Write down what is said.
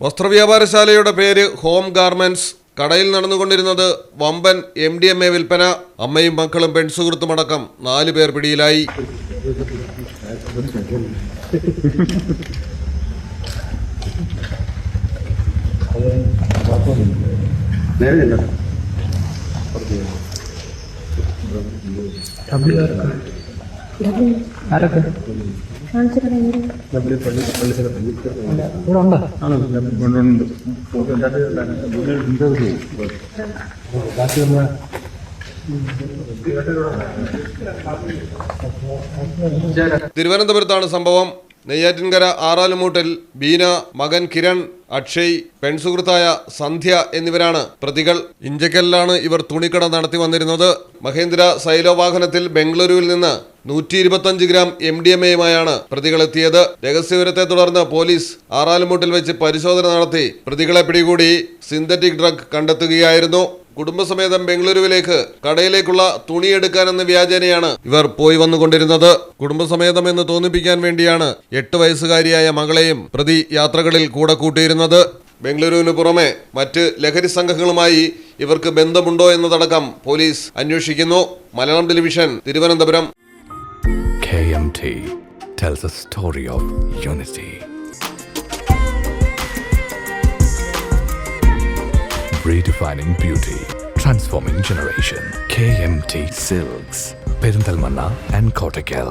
വസ്ത്രവ്യാപാരശാലയുടെ പേര് home garments. കടയിൽ നടന്നുകൊണ്ടിരുന്നത് വമ്പൻ MDMA വിൽപ്പന. അമ്മയും മക്കളും പെൺസുഹൃത്തുമടക്കം 4 പേർ പിടിയിലായി. തിരുവനന്തപുരത്താണ് സംഭവം. നെയ്യാറ്റിൻകര ആറാലുമൂട്ടിൽ ബീന, മകൻ കിരൺ, അക്ഷയ്, പെൺസുഹൃത്തായ സന്ധ്യ എന്നിവരാണ് പ്രതികൾ. ഇഞ്ചക്കലിലാണ് ഇവർ തുണിക്കട നടത്തി വന്നിരുന്നത്. മഹേന്ദ്ര സൈലോ വാഹനത്തിൽ ബംഗളൂരുവിൽ നിന്ന് 125 ഗ്രാം MDMAയുമായാണ് പ്രതികളെത്തിയത്. രഹസ്യവിവരത്തെ തുടർന്ന് പോലീസ് ആറാലുമൂട്ടിൽ വെച്ച് പരിശോധന നടത്തി പ്രതികളെ പിടികൂടി സിന്തറ്റിക് ഡ്രഗ് കണ്ടെത്തുകയായിരുന്നു. കുടുംബസമേതം ബംഗളൂരുവിലേക്ക് കടയിലേക്കുള്ള തുണിയെടുക്കാനെന്ന വ്യാജേനയാണ് ഇവർ പോയി വന്നുകൊണ്ടിരുന്നത്. കുടുംബസമേതം എന്ന് തോന്നിപ്പിക്കാൻ വേണ്ടിയാണ് 8 വയസ്സുകാരിയായ മകളെയും പ്രതി യാത്രകളിൽ കൂടെ കൂട്ടിയിരുന്നത്. ബംഗളൂരുവിന് പുറമെ മറ്റ് ലഹരി സംഘങ്ങളുമായി ഇവർക്ക് ബന്ധമുണ്ടോ എന്നതടക്കം പോലീസ് അന്വേഷിക്കുന്നു. Malayalam television, Thiruvananthapuram. KMT tells a story of unity. Redefining beauty, transforming generation. KMT Silks, Perinthalmanna and Kottakkal.